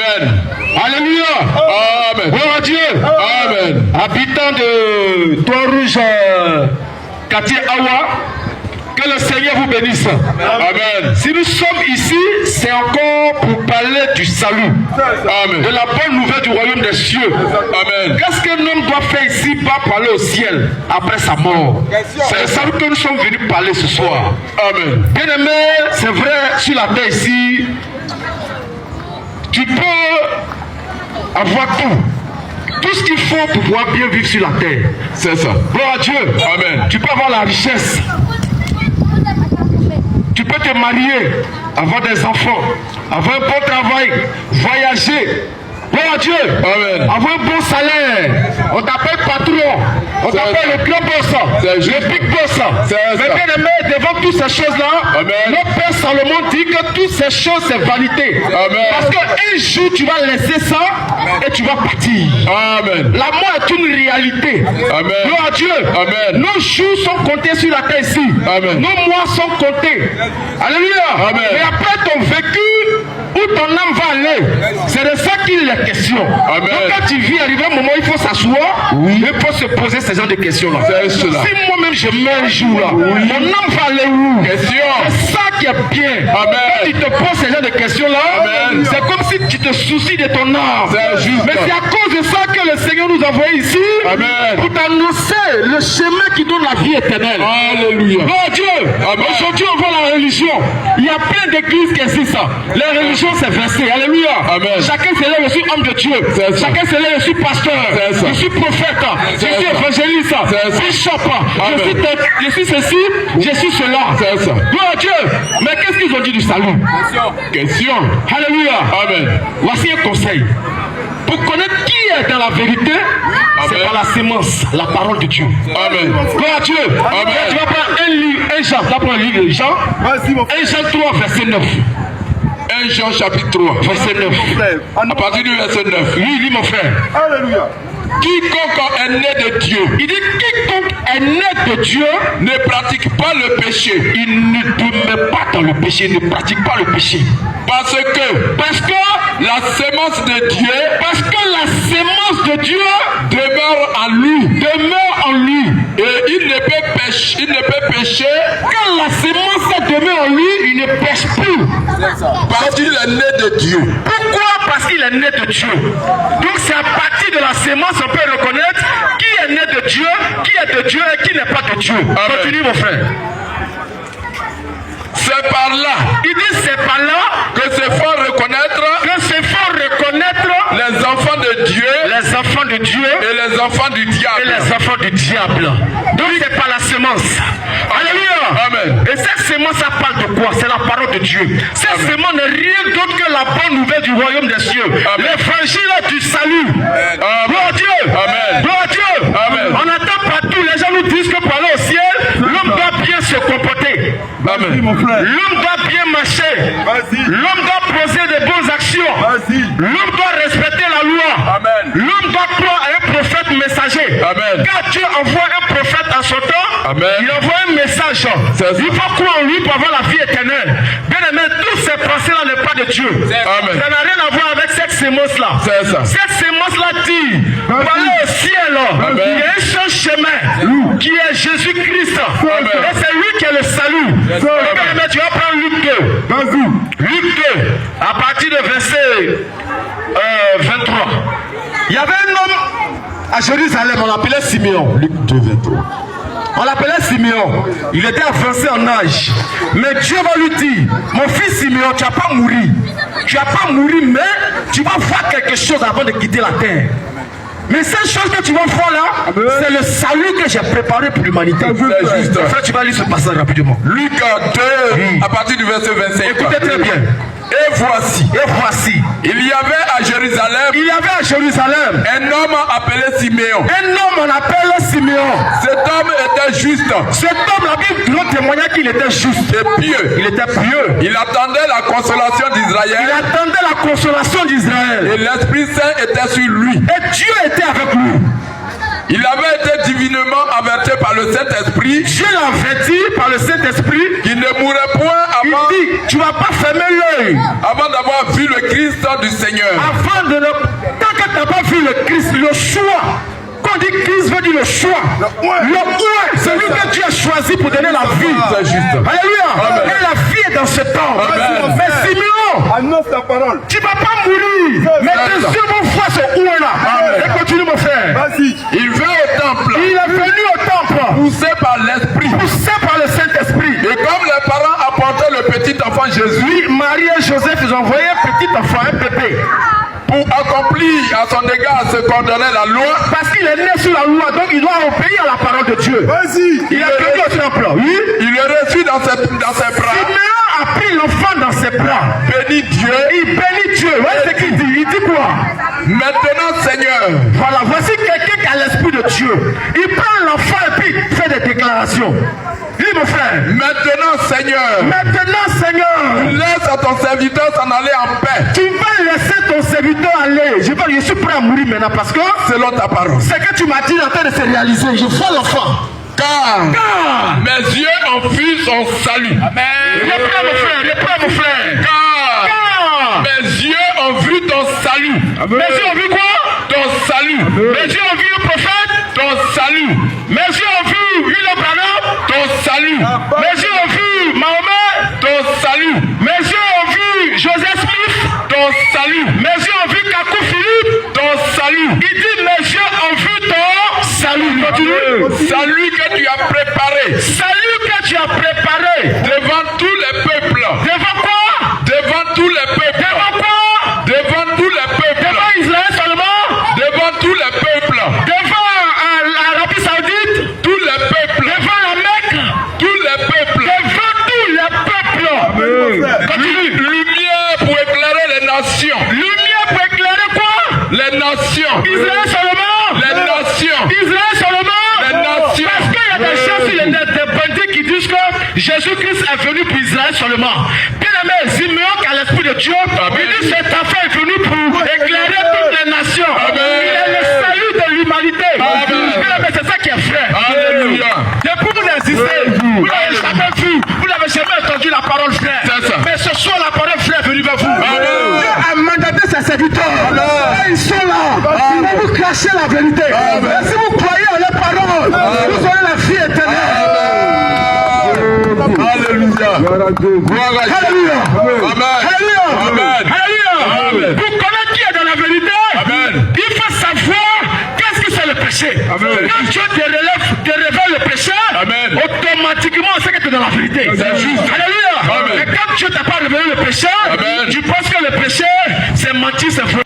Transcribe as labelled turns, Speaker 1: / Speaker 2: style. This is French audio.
Speaker 1: Amen.
Speaker 2: Alléluia.
Speaker 1: Amen.
Speaker 2: Gloire à Dieu.
Speaker 1: Amen.
Speaker 2: Habitants de Trois-Rouges, quartier Awa, que le Seigneur vous bénisse.
Speaker 1: Amen.
Speaker 2: Si nous sommes ici, c'est encore pour parler du salut.
Speaker 1: Amen.
Speaker 2: De la bonne nouvelle du royaume des cieux.
Speaker 1: Amen.
Speaker 2: Qu'est-ce qu'un homme doit faire ici pour parler au ciel après sa mort? C'est le salut que nous sommes venus parler ce soir.
Speaker 1: Amen.
Speaker 2: Bien aimé, c'est vrai, sur la terre ici, tu peux avoir tout ce qu'il faut pour pouvoir bien vivre sur la terre.
Speaker 1: C'est ça.
Speaker 2: Gloire à Dieu.
Speaker 1: Amen.
Speaker 2: Tu peux avoir la richesse. Tu peux te marier, avoir des enfants, avoir un bon travail, voyager. Gloire à Dieu.
Speaker 1: Amen.
Speaker 2: Avoir un bon salaire. On t'appelle patron. On t'appelle le grand boss. Le big boss. Mais bien aimé, devant toutes ces choses-là, notre Père Salomon dit que toutes ces choses, c'est vanité.
Speaker 1: Amen.
Speaker 2: Parce qu'un jour, tu vas laisser ça et tu vas partir.
Speaker 1: Amen.
Speaker 2: La mort est une réalité.
Speaker 1: Amen.
Speaker 2: Gloire à Dieu.
Speaker 1: Amen.
Speaker 2: Nos jours sont comptés sur la terre ici.
Speaker 1: Amen.
Speaker 2: Nos mois sont comptés. Alléluia.
Speaker 1: Amen.
Speaker 2: Mais après ton vécu, où ton âme va aller, c'est de ça qu'il est question.
Speaker 1: Amen.
Speaker 2: Donc quand tu vis, arriver un moment, il faut s'asseoir, il faut se poser ce genre de questions-là.
Speaker 1: C'est cela.
Speaker 2: Si moi-même je meurs un jour là, mon âme va aller où?
Speaker 1: Question.
Speaker 2: C'est ça qui est bien.
Speaker 1: Amen.
Speaker 2: Quand tu te poses ce genre de questions-là,
Speaker 1: Amen.
Speaker 2: c'est comme si tu te soucies de ton âme.
Speaker 1: C'est juste.
Speaker 2: Mais c'est à cause de ça que le Seigneur nous a envoyés ici.
Speaker 1: Amen.
Speaker 2: Pour t'annoncer le chemin qui donne la vie éternelle.
Speaker 1: Alléluia.
Speaker 2: Oh Dieu.
Speaker 1: Amen.
Speaker 2: Aujourd'hui on voit la religion. Il y a plein d'églises qui existent. La religion c'est versé. Alléluia.
Speaker 1: Amen.
Speaker 2: Chacun se lève, je suis homme de Dieu.
Speaker 1: C'est ça.
Speaker 2: Chacun se lève, je suis pasteur.
Speaker 1: C'est ça.
Speaker 2: Je suis prophète. Je
Speaker 1: C'est
Speaker 2: suis
Speaker 1: ça.
Speaker 2: évangéliste.
Speaker 1: C'est ça.
Speaker 2: Bishop.
Speaker 1: Amen.
Speaker 2: Je suis ceci. Je suis cela.
Speaker 1: C'est ça.
Speaker 2: Gloire à Dieu. Mais qu'est-ce qu'ils ont dit du salut?
Speaker 1: Question.
Speaker 2: Alléluia.
Speaker 1: Amen.
Speaker 2: Voici un conseil. Pour connaître qui est dans la vérité, c'est par la sémence, la parole de Dieu.
Speaker 1: Amen.
Speaker 2: Gloire à Dieu.
Speaker 1: Amen.
Speaker 2: Tu vas prendre un livre, un Jean. Tu vas prendre un livre de Jean. 1 Jean 3, verset 9.
Speaker 1: 1 Jean chapitre 3.
Speaker 2: Verset 9.
Speaker 1: À partir du verset 9.
Speaker 2: Lis mon frère.
Speaker 3: Alléluia.
Speaker 1: Quiconque est né de Dieu
Speaker 2: Il dit quiconque est né de Dieu,
Speaker 1: ne pratique pas le péché.
Speaker 2: il ne demeure pas dans le péché, ne pratique pas le péché.
Speaker 1: Parce que la sémence de Dieu
Speaker 2: Parce que la sémence de Dieu
Speaker 1: demeure en lui.
Speaker 2: demeure en lui.
Speaker 1: Et il ne peut pécher
Speaker 2: Quand la sémence demeure en lui, il ne pêche plus.
Speaker 1: parce qu'il est né de Dieu.
Speaker 2: Pourquoi? Parce qu'il est né de Dieu. Donc c'est à partir de la sémence on peut reconnaître qui est né de Dieu, qui est de Dieu et qui n'est pas de Dieu. Continue mon frère.
Speaker 1: C'est par là
Speaker 2: Il dit c'est par là
Speaker 1: que se font reconnaître les enfants de Dieu
Speaker 2: les enfants de Dieu
Speaker 1: et les enfants du
Speaker 2: et
Speaker 1: diable.
Speaker 2: les enfants du diable. Donc c'est par la sémence. Alléluia.
Speaker 1: Amen.
Speaker 2: Et cette sémence, ça parle de quoi? C'est la parole de Dieu. Cette sémence n'est rien d'autre que la bonne nouvelle du royaume des cieux. L'évangile du salut. Gloire à Dieu.
Speaker 1: Amen.
Speaker 2: Gloire à Dieu.
Speaker 1: Amen.
Speaker 2: On entend partout, les gens nous disent que pour aller au ciel, l'homme doit bien se comporter.
Speaker 1: Amen.
Speaker 3: Mon frère.
Speaker 2: L'homme doit bien marcher.
Speaker 3: Vas-y.
Speaker 2: L'homme doit poser de bonnes actions.
Speaker 3: Vas-y.
Speaker 2: L'homme doit respecter la loi.
Speaker 1: Amen.
Speaker 2: L'homme doit croire à un prophète messager.
Speaker 1: Amen.
Speaker 2: Quand Dieu envoie un prophète en son temps,
Speaker 1: Amen.
Speaker 2: il envoie un message.
Speaker 1: C'est ça.
Speaker 2: Il faut croire en lui pour avoir la vie éternelle. Bien aimé, toutes ces pensées-là n'est pas de Dieu.
Speaker 1: Amen.
Speaker 2: Ça n'a rien à voir avec cette sémence-là.
Speaker 1: C'est ça.
Speaker 2: Cette sémence-là dit, pour aller au ciel,
Speaker 1: Amen.
Speaker 2: il y a un seul chemin qui est Jésus-Christ.
Speaker 1: Amen.
Speaker 2: Et c'est lui qui est le salut. Bien aimé, tu vas prendre Luc 2.
Speaker 3: Vas-y.
Speaker 2: Luc 2, à partir de verset 23. Il y avait un homme à Jérusalem, on l'appelait Simeon. Luc 2, 23. On l'appelait Simeon. Il était avancé en âge. Mais Dieu va lui dire, mon fils Simeon, tu n'as pas mouru. Tu n'as pas mouru, mais tu vas voir quelque chose avant de quitter la terre. Mais cette chose que tu vas voir là, c'est le salut que j'ai préparé pour l'humanité.
Speaker 1: C'est juste.
Speaker 2: Frère, tu vas lire ce passage rapidement.
Speaker 1: Luc 2, à partir du verset 25.
Speaker 2: Écoutez très bien.
Speaker 1: Et voici, il y avait à Jérusalem un homme appelé Siméon.
Speaker 2: Un homme on appelle Simeon.
Speaker 1: Cet homme était juste
Speaker 2: Cet homme, la Bible nous témoignait qu'il était juste.
Speaker 1: et pieux.
Speaker 2: Il était pieux.
Speaker 1: Il attendait la consolation
Speaker 2: Il
Speaker 1: d'Israël
Speaker 2: attendait la consolation
Speaker 1: et
Speaker 2: d'Israël.
Speaker 1: l'Esprit Saint était sur lui.
Speaker 2: Et Dieu était avec lui.
Speaker 1: Il avait été divinement averti par le Saint-Esprit.
Speaker 2: Dieu l'a averti par le Saint-Esprit.
Speaker 1: Qu'il ne mourrait point
Speaker 2: Il
Speaker 1: avant,
Speaker 2: dit, tu ne vas pas fermer l'œil.
Speaker 1: avant d'avoir vu le Christ du Seigneur.
Speaker 2: Avant de ne... Tant que tu n'as pas vu le Christ, le choix. Quand on dit Christ veut dire le choix. Le ouin, c'est lui que Dieu a choisi pour donner la vie.
Speaker 1: C'est juste.
Speaker 2: Alléluia. Et la vie est dans ce temps.
Speaker 1: Amen.
Speaker 2: Mais Simeon,
Speaker 3: Annonce ta parole.
Speaker 2: tu ne vas pas mourir. Mais tes yeux vont voir ce ouin là. Et continue mon frère.
Speaker 3: Vas-y.
Speaker 1: Il vint au temple,
Speaker 2: Il est venu au temple.
Speaker 1: poussé par l'Esprit.
Speaker 2: Poussé par le Saint-Esprit.
Speaker 1: Et comme les parents apportaient le petit enfant Jésus
Speaker 2: Lui, Marie et Joseph, ils ont envoyé un petit enfant, un bébé.
Speaker 1: pour accomplir à son égard ce qu'ordonnait la loi,
Speaker 2: Parce qu'il est né sous la loi, donc il doit obéir à la parole de Dieu.
Speaker 3: Vas-y.
Speaker 2: Il est venu au temple. Oui.
Speaker 1: il le reçut dans ses bras,
Speaker 2: Simeon a pris l'enfant dans ses bras.
Speaker 1: bénit Dieu.
Speaker 2: Il bénit Dieu. Voyez ce qu'il dit. Il dit quoi?
Speaker 1: Maintenant, Seigneur,
Speaker 2: Voilà, voici quelqu'un qui a l'esprit de Dieu. Il prend l'enfant et puis fait des déclarations. Dis mon frère.
Speaker 1: maintenant, Seigneur,
Speaker 2: Maintenant, Seigneur,
Speaker 1: laisse à ton serviteur s'en aller en paix,
Speaker 2: tu vas laisser ton serviteur aller. Je suis prêt à mourir maintenant parce que
Speaker 1: selon ta parole.
Speaker 2: ce que tu m'as dit est en train de se réaliser. Je vois l'enfant.
Speaker 1: Car mes yeux ont vu son salut.
Speaker 2: Reprends mon frère, reprends mon frère.
Speaker 1: Car mes yeux ont vu ton salut.
Speaker 2: Mes yeux ont vu quoi?
Speaker 1: Ton salut.
Speaker 2: Mes yeux ont vu le prophète.
Speaker 1: Ton salut.
Speaker 2: Mes yeux ont vu William Branham.
Speaker 1: Ton salut.
Speaker 2: Mes yeux ont vu Mahomet.
Speaker 1: Ton salut.
Speaker 2: Mes yeux ont vu Joseph Smith.
Speaker 1: Ton salut.
Speaker 2: Mes yeux ont vu Kakou Philippe.
Speaker 1: Ton salut.
Speaker 2: Il dit mes yeux ont vu ton salut. Continue.
Speaker 1: Salut que tu as préparé
Speaker 2: Salut que tu as préparé.
Speaker 1: devant tous les peuples.
Speaker 2: Devant quoi?
Speaker 1: Devant tous les peuples.
Speaker 2: Devant quoi?
Speaker 1: Devant tous les peuples.
Speaker 2: Devant Israël seulement?
Speaker 1: Devant tous les peuples.
Speaker 2: Devant l'Arabie Saoudite?
Speaker 1: Tous les peuples.
Speaker 2: Devant la Mecque?
Speaker 1: Tous les peuples.
Speaker 2: Devant tous les peuples. Continue.
Speaker 1: Lumière pour éclairer les nations.
Speaker 2: Lumière pour éclairer quoi?
Speaker 1: Les nations.
Speaker 2: Israël seulement?
Speaker 1: Les nations.
Speaker 2: Israël seulement?
Speaker 1: Les nations.
Speaker 2: Parce qu'il y a des gens, il y a des bandits qui disent que Jésus-Christ est venu pour Israël seulement. Bien aimé, Simeon qui a l'esprit de Dieu, il dit cet enfant est venu pour éclairer toutes les nations. Il est le salut de l'humanité. Bien aimé, c'est ça qui est vrai.
Speaker 1: Alléluia.
Speaker 2: Depuis vous existez, vous n'avez jamais vu, vous n'avez jamais entendu la parole frère.
Speaker 1: C'est ça.
Speaker 2: Mais ce soir, la parole frère est venue vers vous.
Speaker 1: Amen.
Speaker 2: Dieu a mandaté ses serviteurs. Et ils sont là. Ils vont vous cacher la vérité. Et si vous croyez en les paroles, vous aurez la vie éternelle.
Speaker 1: Alléluia. Gloire à Dieu.
Speaker 2: Alléluia.
Speaker 1: Amen.
Speaker 2: Alléluia.
Speaker 1: Amen.
Speaker 2: Alléluia.
Speaker 1: Amen.
Speaker 2: Vous connaissez qui est dans la vérité.
Speaker 1: Amen.
Speaker 2: Il faut savoir qu'est-ce que c'est le péché.
Speaker 1: Amen.
Speaker 2: Quand Dieu te révèle le péché,
Speaker 1: Amen.
Speaker 2: automatiquement on sait que tu es dans la vérité.
Speaker 1: C'est juste.
Speaker 2: Alléluia.
Speaker 1: Amen.
Speaker 2: Et quand Dieu t'a pas révélé le péché,
Speaker 1: Amen.
Speaker 2: tu penses que le péché, c'est mentir, c'est faux.